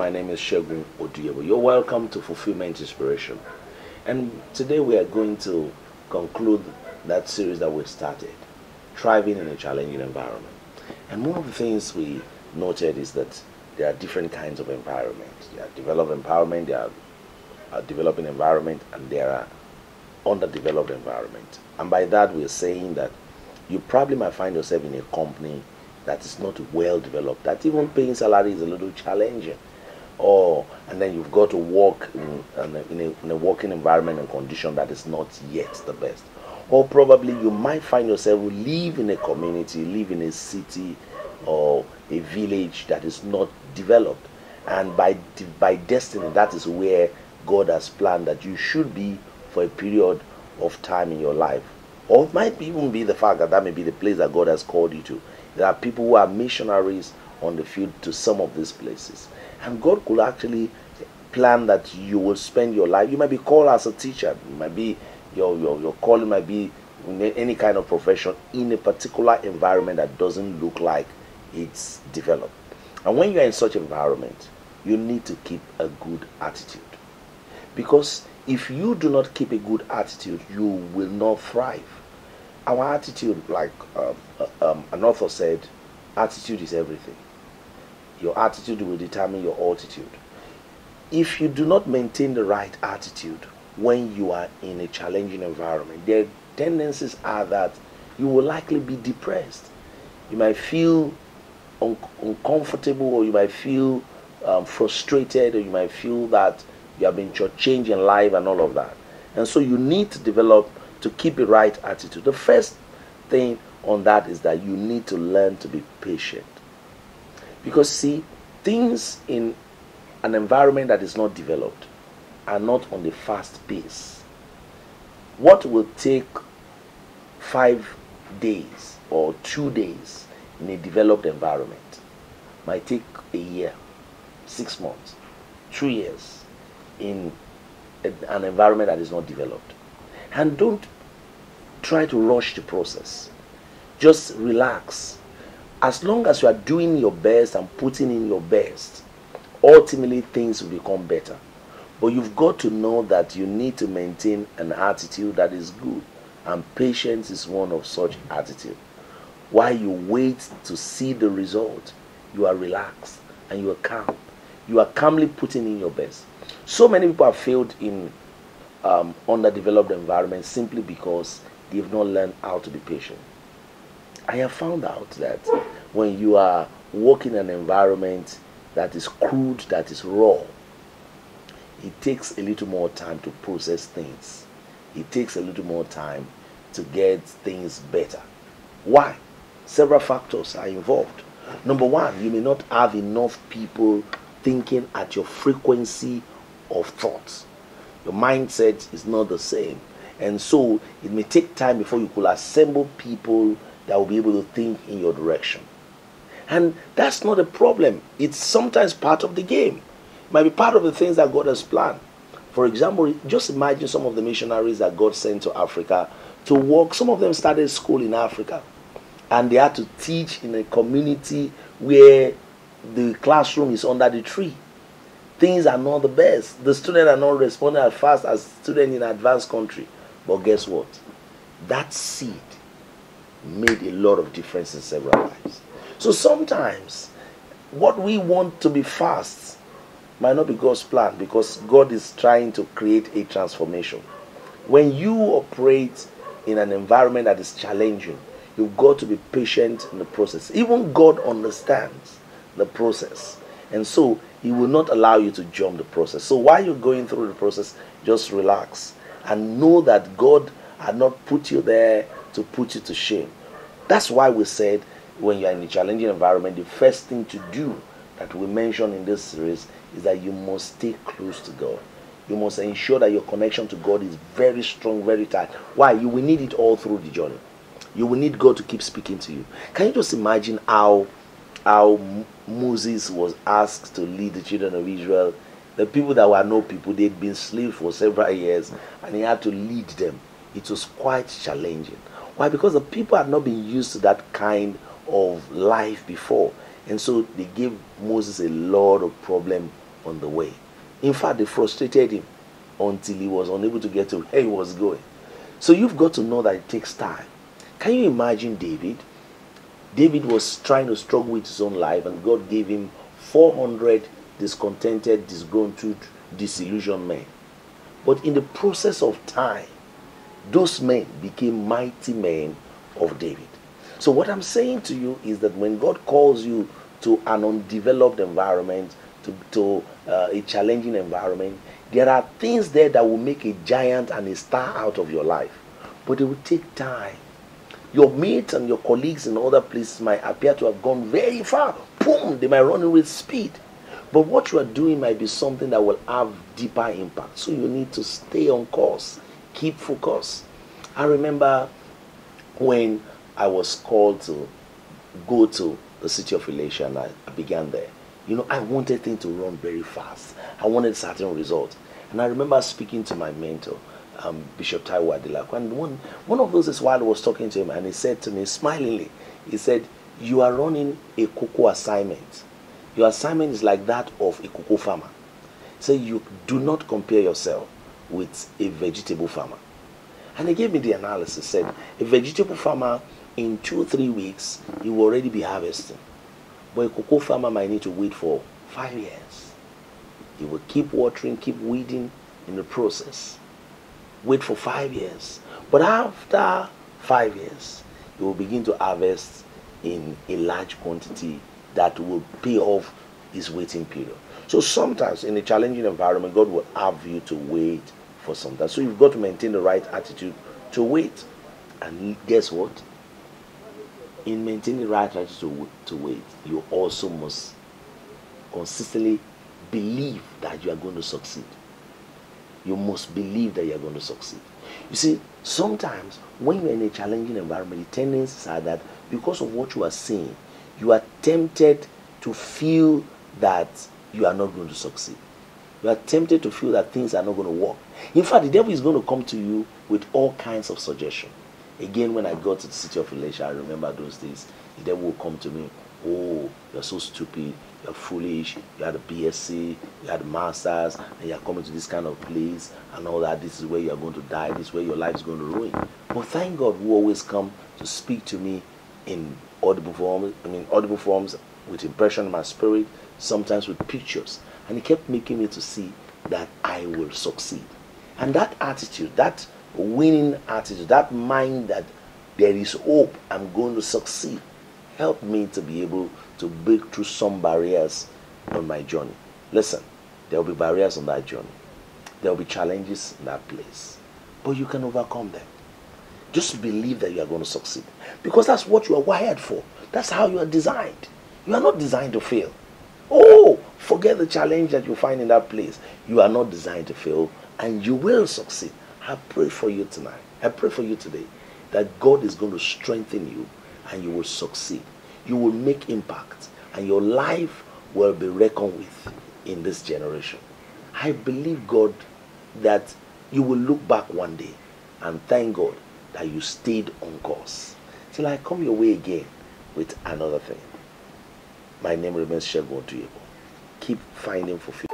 My name is Segun Oduyebo. You're welcome to Fulfillment Inspiration. And today we are going to conclude that series that we started, Thriving in a Challenging Environment. And one of the things we noted is that there are different kinds of environments. There are developed environment, there are developing environment, and there are underdeveloped environment. And by that we're saying that you probably might find yourself in a company that is not well developed, that even paying salary is a little challenging. And then you've got to work in a working environment and condition that is not yet the best. Or probably you might find yourself live in a community, live in a city or a village that is not developed. And by destiny, that is where God has planned that you should be for a period of time in your life. Or it might even be the fact that that may be the place that God has called you to. There are people who are missionaries on the field to some of these places. And God could actually plan that you will spend your life. You might be called as a teacher. You might be your calling might be in any kind of profession in a particular environment that doesn't look like it's developed. And when you're in such environment, you need to keep a good attitude. Because if you do not keep a good attitude, you will not thrive. Our attitude, like an author said, attitude is everything. Your attitude will determine your altitude. If you do not maintain the right attitude when you are in a challenging environment, their tendencies are that you will likely be depressed. You might feel uncomfortable, or you might feel frustrated, or you might feel that you have been shortchanged in life and all of that. And so you need to develop to keep a right attitude. The first thing on that is that you need to learn to be patient. Because see, things in an environment that is not developed are not on the fast pace. What will take 5 days or 2 days in a developed environment might take a year, 6 months, 3 years in an environment that is not developed. And don't try to rush the process. Just relax. As long as you are doing your best and putting in your best, ultimately things will become better. But you've got to know that you need to maintain an attitude that is good. And patience is one of such attitude. While you wait to see the result, you are relaxed and you are calm. You are calmly putting in your best. So many people have failed in underdeveloped environments simply because they've not learned how to be patient. I have found out that when you are working in an environment that is crude, that is raw, it takes a little more time to process things. It takes a little more time to get things better. Why? Several factors are involved. Number one, you may not have enough people thinking at your frequency of thoughts. Your mindset is not the same. And so it may take time before you could assemble people that will be able to think in your direction. And that's not a problem. It's sometimes part of the game. It might be part of the things that God has planned. For example, just imagine some of the missionaries that God sent to Africa to work. Some of them started school in Africa. And they had to teach in a community where the classroom is under the tree. Things are not the best. The students are not responding as fast as students in advanced country. But guess what? That seed made a lot of difference in several lives. So sometimes what we want to be fast might not be God's plan, because God is trying to create a transformation. When you operate in an environment that is challenging, you've got to be patient in the process. Even God understands the process. And so He will not allow you to jump the process. So while you're going through the process, just relax and know that God had not put you there to put you to shame. That's why we said when you're in a challenging environment, the first thing to do that we mentioned in this series is that you must stay close to God. You must ensure that your connection to God is very strong, very tight. Why? You will need it all through the journey. You will need God to keep speaking to you. Can you just imagine how Moses was asked to lead the children of Israel? The people that were no people, they'd been slaves for several years, and he had to lead them. It was quite challenging. Why? Because the people had not been used to that kind of life before. And so they gave Moses a lot of problem on the way. In fact, they frustrated him until he was unable to get to where he was going. So you've got to know that it takes time. Can you imagine David? David was trying to struggle with his own life, and God gave him 400 discontented, disgruntled, disillusioned men. But in the process of time, those men became mighty men of David. So what I'm saying to you is that when God calls you to an undeveloped environment, to a challenging environment, there are things there that will make a giant and a star out of your life. But it will take time. Your mates and your colleagues in other places might appear to have gone very far. Boom, they might run with speed. But what you are doing might be something that will have deeper impact. So you need to stay on course. Keep focus. I remember when I was called to go to the city of Elisha, and I began there. You know, I wanted things to run very fast. I wanted certain results. And I remember speaking to my mentor, Bishop Taiwo Adelaku. And one of those is while I was talking to him, and he said to me smilingly, he said, "You are running a cocoa assignment. Your assignment is like that of a cocoa farmer. So you do not compare yourself with a vegetable farmer." And he gave me the analysis, said, a vegetable farmer in 2-3 weeks, he will already be harvesting. But a cocoa farmer might need to wait for 5 years. He will keep watering, keep weeding in the process. Wait for 5 years. But after 5 years, he will begin to harvest in a large quantity that will pay off his waiting period. So sometimes in a challenging environment, God will have you to wait for some time. So you've got to maintain the right attitude to wait. And guess what? In maintaining the right attitude to wait, you also must consistently believe that you are going to succeed. You must believe that you are going to succeed. You see, sometimes when you're in a challenging environment, the tendencies are that because of what you are seeing, you are tempted to feel that you are not going to succeed. You are tempted to feel that things are not going to work. In fact, the devil is going to come to you with all kinds of suggestions. Again, when I got to the city of Elisha, I remember those days, the devil will come to me, "Oh, you're so stupid, you're foolish, you had a BSc, you had a master's, and you're coming to this kind of place, and all that. This is where you're going to die, this is where your life is going to ruin." But thank God who always come to speak to me in audible forms with impression in my spirit, sometimes with pictures. And he kept making me to see that I will succeed. And that attitude, that winning attitude, that mind that there is hope, I'm going to succeed, helped me to be able to break through some barriers on my journey. Listen, there will be barriers on that journey. There will be challenges in that place. But you can overcome them. Just believe that you are going to succeed. Because that's what you are wired for. That's how you are designed. You are not designed to fail. Oh, forget the challenge that you find in that place. You are not designed to fail, and you will succeed. I pray for you tonight. I pray for you today that God is going to strengthen you and you will succeed. You will make impact and your life will be reckoned with in this generation. I believe, God, that you will look back one day and thank God that you stayed on course. Till I come your way again with another thing. My name remains Segun Oduyepo. Keep finding fulfillment.